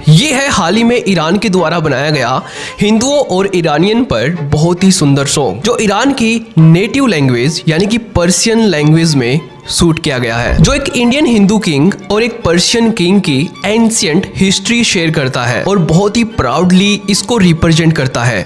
ये है हाल ही में ईरान के द्वारा बनाया गया हिंदुओं और ईरानियन पर बहुत ही सुंदर सॉन्ग, जो ईरान की नेटिव लैंग्वेज यानी कि पर्शियन लैंग्वेज में शूट किया गया है, जो एक इंडियन हिंदू किंग और एक पर्शियन किंग की एंशिएंट हिस्ट्री शेयर करता है और बहुत ही प्राउडली इसको रिप्रेजेंट करता है।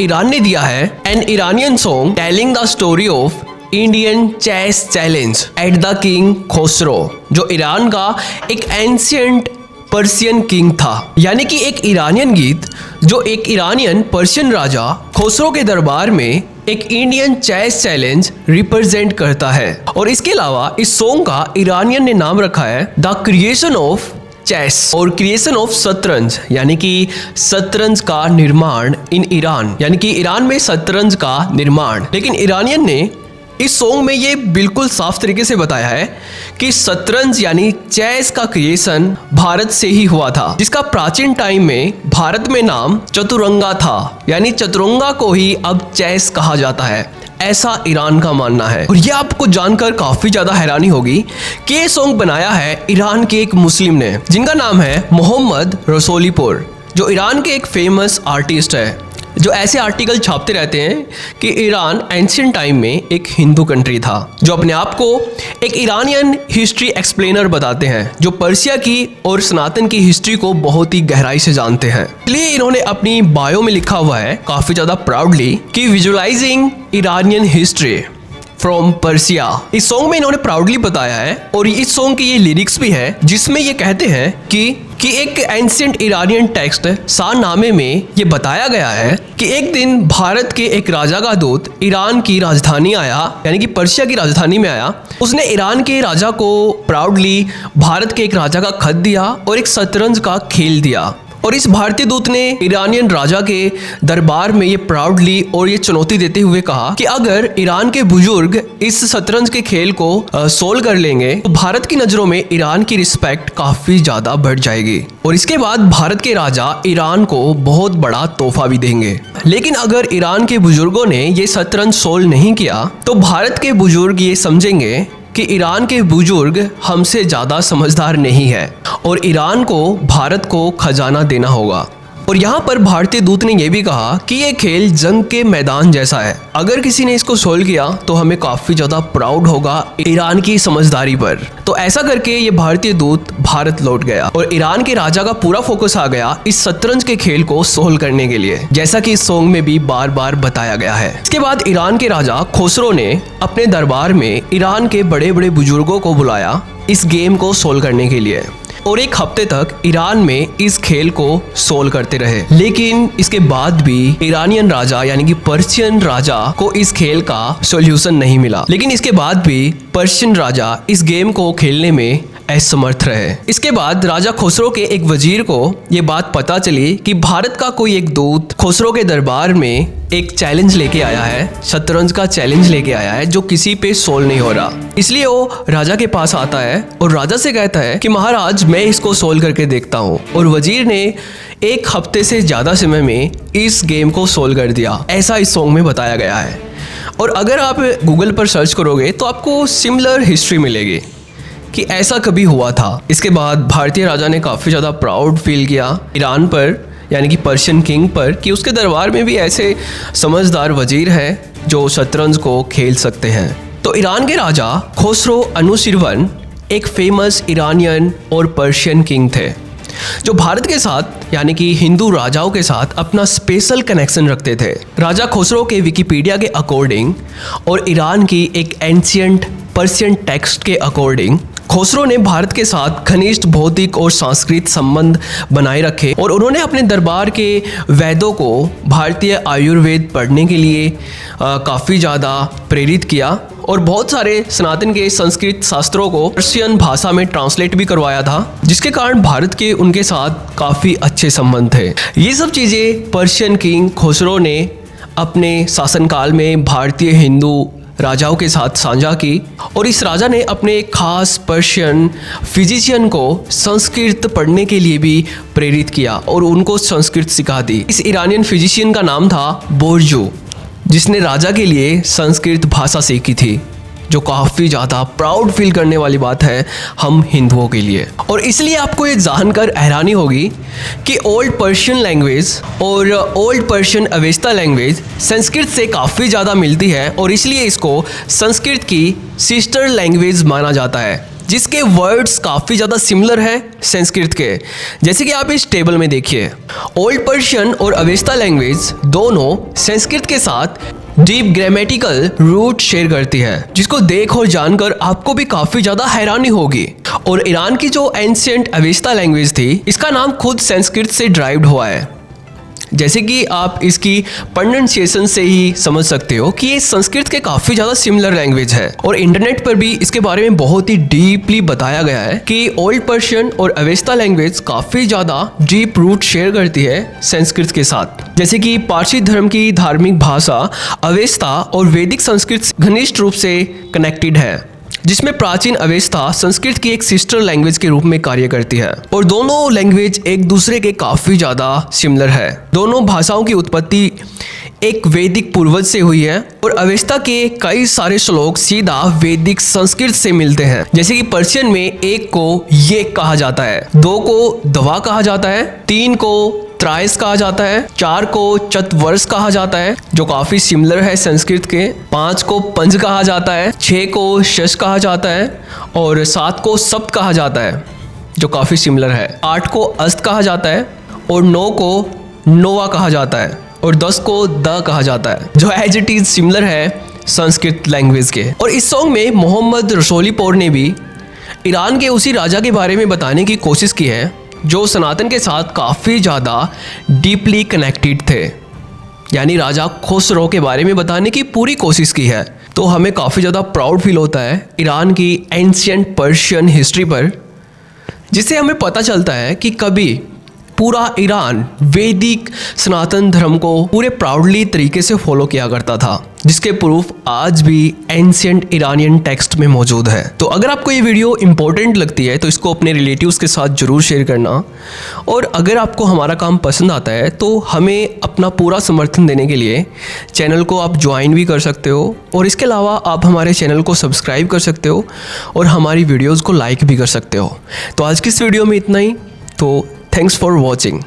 ईरान ने दिया है an Iranian song telling the story of Indian chess challenge at the king Khosrow, जो ईरान का एक एंशिएंट पर्शियन किंग था, यानी कि एक ईरानियन गीत जो एक ईरानियन पर्शियन राजा खोसरो के दरबार में एक इंडियन चेस चैलेंज रिप्रेजेंट करता है। और इसके अलावा इस सॉन्ग का ईरानियन ने नाम रखा है द क्रिएशन ऑफ चेस और क्रिएशन ऑफ शतरंज, यानी कि शतरंज का निर्माण इन ईरान, यानी कि ईरान में शतरंज का निर्माण। लेकिन ईरानियन ने इस सॉन्ग में ये बिल्कुल साफ तरीके से बताया है कि शतरंज यानी चेस का क्रिएशन भारत से ही हुआ था, जिसका प्राचीन टाइम में भारत में नाम चतुरंगा था, यानी चतुरंगा को ही अब चेस कहा जाता है, ऐसा ईरान का मानना है। और ये आपको जानकर काफी ज्यादा हैरानी होगी कि ये सॉन्ग बनाया है ईरान के एक मुस्लिम ने, जिनका नाम है मोहम्मद रसोलीपुर, जो ईरान के एक फेमस आर्टिस्ट है, जो ऐसे आर्टिकल छापते रहते हैं कि ईरान एंशिएंट टाइम में एक हिंदू कंट्री था, जो अपने आप को एक ईरानियन हिस्ट्री एक्सप्लेनर बताते हैं, जो पर्शिया की और सनातन की हिस्ट्री को बहुत ही गहराई से जानते हैं। इसलिए इन्होंने अपनी बायो में लिखा हुआ है काफी ज्यादा प्राउडली कि visualising Iranian history from Persia. इस सॉन्ग में इन्होंने प्राउडली बताया है, और इस सॉन्ग की ये लिरिक्स भी है जिसमें ये कहते हैं कि एक एंशिएंट ईरानियन टेक्स्ट शाहनामे में ये बताया गया है कि एक दिन भारत के एक राजा का दूत ईरान की राजधानी आया, यानी कि पर्शिया की राजधानी में आया। उसने ईरान के राजा को प्राउडली भारत के एक राजा का खत दिया और एक शतरंज का खेल दिया। और इस भारतीय दूत ने ईरानियन राजा के दरबार में ये प्राउडली और ये चुनौती देते हुए कहा कि अगर ईरान के बुजुर्ग इस शतरंज के खेल को सोल्व कर लेंगे तो भारत की नज़रों में ईरान की रिस्पेक्ट काफ़ी ज़्यादा बढ़ जाएगी, और इसके बाद भारत के राजा ईरान को बहुत बड़ा तोहफा भी देंगे। लेकिन अगर ईरान के बुजुर्गों ने ये शतरंज सोल्व नहीं किया तो भारत के बुजुर्ग ये समझेंगे कि ईरान के बुजुर्ग हमसे ज़्यादा समझदार नहीं है और ईरान को भारत को खजाना देना होगा। और यहाँ पर भारतीय दूत ने यह भी कहा कि ये खेल जंग के मैदान जैसा है, अगर किसी ने इसको सोल्व किया तो हमें काफ़ी ज़्यादा प्राउड होगा ईरान की समझदारी पर। तो ऐसा करके ये भारतीय दूत भारत लौट गया और ईरान के राजा का पूरा फोकस आ गया इस शतरंज के खेल को सोल्व करने के लिए, जैसा कि इस सॉन्ग में भी बार बार बताया गया है। इसके बाद ईरान के राजा खोसरो ने अपने दरबार में ईरान के बड़े बड़े बुजुर्गों को बुलाया इस गेम को सोल्व करने के लिए, और एक हफ्ते तक ईरान में इस खेल को सोल्व करते रहे। लेकिन इसके बाद भी ईरानियन राजा यानी कि पर्शियन राजा को इस खेल का सॉल्यूशन नहीं मिला। लेकिन इसके बाद भी पर्शियन राजा इस गेम को खेलने में असमर्थ रहे। इसके बाद राजा खोसरो के एक वजीर को ये बात पता चली कि भारत का कोई एक दूत खोसरो के दरबार में एक चैलेंज लेके आया है, शतरंज का चैलेंज लेके आया है जो किसी पे सोल्व नहीं हो रहा। इसलिए वो राजा के पास आता है और राजा से कहता है कि महाराज मैं इसको सोल्व करके देखता हूँ, और वजीर ने एक हफ्ते से ज़्यादा समय में इस गेम को सोल्व कर दिया, ऐसा इस सॉन्ग में बताया गया है। और अगर आप गूगल पर सर्च करोगे तो आपको सिमिलर हिस्ट्री मिलेगी कि ऐसा कभी हुआ था। इसके बाद भारतीय राजा ने काफ़ी ज़्यादा प्राउड फील किया ईरान पर, यानी कि पर्शियन किंग पर, कि उसके दरबार में भी ऐसे समझदार वजीर हैं जो शतरंज को खेल सकते हैं। तो ईरान के राजा खोसरो अनुशिरवन एक फेमस ईरानियन और पर्शियन किंग थे, जो भारत के साथ यानी कि हिंदू राजाओं के साथ अपना स्पेशल कनेक्शन रखते थे। राजा खोसरो के विकिपीडिया के अकॉर्डिंग और ईरान की एक एंशिएंट पर्शियन टेक्स्ट के अकॉर्डिंग खोसरो ने भारत के साथ घनिष्ठ भौतिक और सांस्कृतिक संबंध बनाए रखे, और उन्होंने अपने दरबार के वैदों को भारतीय आयुर्वेद पढ़ने के लिए काफ़ी ज़्यादा प्रेरित किया। और बहुत सारे सनातन के संस्कृत शास्त्रों को पर्शियन भाषा में ट्रांसलेट भी करवाया था, जिसके कारण भारत के उनके साथ काफ़ी अच्छे संबंध थे। ये सब चीज़ें पर्शियन किंग खुसरो ने अपने शासनकाल में भारतीय हिंदू राजाओं के साथ साझा की और इस राजा ने अपने एक खास पर्शियन फिजिशियन को संस्कृत पढ़ने के लिए भी प्रेरित किया और उनको संस्कृत सिखा दी। इस ईरानियन फिजिशियन का नाम था बोरजू, जिसने राजा के लिए संस्कृत भाषा सीखी थी, जो काफ़ी ज़्यादा प्राउड फील करने वाली बात है हम हिंदुओं के लिए। और इसलिए आपको ये जानकर हैरानी होगी कि ओल्ड पर्शियन लैंग्वेज और old Persian Avesta language Sanskrit से काफ़ी ज़्यादा मिलती है और इसलिए इसको संस्कृत की सिस्टर लैंग्वेज माना जाता है, जिसके वर्ड्स काफ़ी ज़्यादा सिमिलर है संस्कृत के। जैसे कि आप इस टेबल में देखिए, ओल्ड पर्शियन और अवेस्ता लैंग्वेज दोनों संस्कृत के साथ डीप ग्रामेटिकल रूट शेयर करती है, जिसको देख और जानकर आपको भी काफ़ी ज़्यादा हैरानी होगी। और ईरान की जो एंशिएंट अवेस्ता लैंग्वेज थी, इसका नाम खुद संस्कृत से ड्राइव्ड हुआ है। जैसे कि आप इसकी प्रोनाउंसिएशन से ही समझ सकते हो कि ये संस्कृत के काफ़ी ज़्यादा सिमिलर लैंग्वेज है। और इंटरनेट पर भी इसके बारे में बहुत ही डीपली बताया गया है कि ओल्ड पर्शियन और अवेस्ता लैंग्वेज काफ़ी ज़्यादा डीप रूट शेयर करती है संस्कृत के साथ। जैसे कि पारसी धर्म की धार्मिक भाषा अवेस्ता और वैदिक संस्कृत घनिष्ठ रूप से कनेक्टेड है, जिसमें प्राचीन अवेस्ता संस्कृत की एक सिस्टर लैंग्वेज के रूप में कार्य करती है और दोनों लैंग्वेज एक दूसरे के काफ़ी ज़्यादा सिमिलर है। दोनों भाषाओं की उत्पत्ति एक वैदिक पूर्वज से हुई है और अवेस्ता के कई सारे श्लोक सीधा वैदिक संस्कृत से मिलते हैं। जैसे कि पर्शियन में एक को ये कहा जाता है, दो को दवा कहा जाता है, तीन को त्राइस कहा जाता है, 4 को चतवर्ष कहा जाता है जो काफ़ी सिमिलर है संस्कृत के, 5 को पंज कहा जाता है, 6 को शश कहा जाता है और 7 को सप्त कहा जाता है जो काफ़ी सिमिलर है, 8 को अस्त कहा जाता है और 9 को नोवा कहा जाता है और 10 को द कहा जाता है, जो एज इट इज़ सिमिलर है संस्कृत लैंग्वेज के। और इस सॉन्ग में मोहम्मद रसोलीपोर ने भी ईरान के उसी राजा के बारे में बताने की कोशिश की है जो सनातन के साथ काफ़ी ज़्यादा डीपली कनेक्टेड थे, यानी राजा खुसरो के बारे में बताने की पूरी कोशिश की है। तो हमें काफ़ी ज़्यादा प्राउड फील होता है ईरान की एंशिएंट पर्शियन हिस्ट्री पर, जिससे हमें पता चलता है कि कभी पूरा ईरान वैदिक सनातन धर्म को पूरे प्राउडली तरीके से फॉलो किया करता था, जिसके प्रूफ आज भी एंशिएंट ईरानियन टेक्स्ट में मौजूद है। तो अगर आपको ये वीडियो इंपॉर्टेंट लगती है तो इसको अपने रिलेटिव्स के साथ ज़रूर शेयर करना, और अगर आपको हमारा काम पसंद आता है तो हमें अपना पूरा समर्थन देने के लिए चैनल को आप ज्वाइन भी कर सकते हो और इसके अलावा आप हमारे चैनल को सब्सक्राइब कर सकते हो और हमारी वीडियोज़ को लाइक भी कर सकते हो। तो आज की इस वीडियो में इतना ही। तो थैंक्स फॉर वॉचिंग।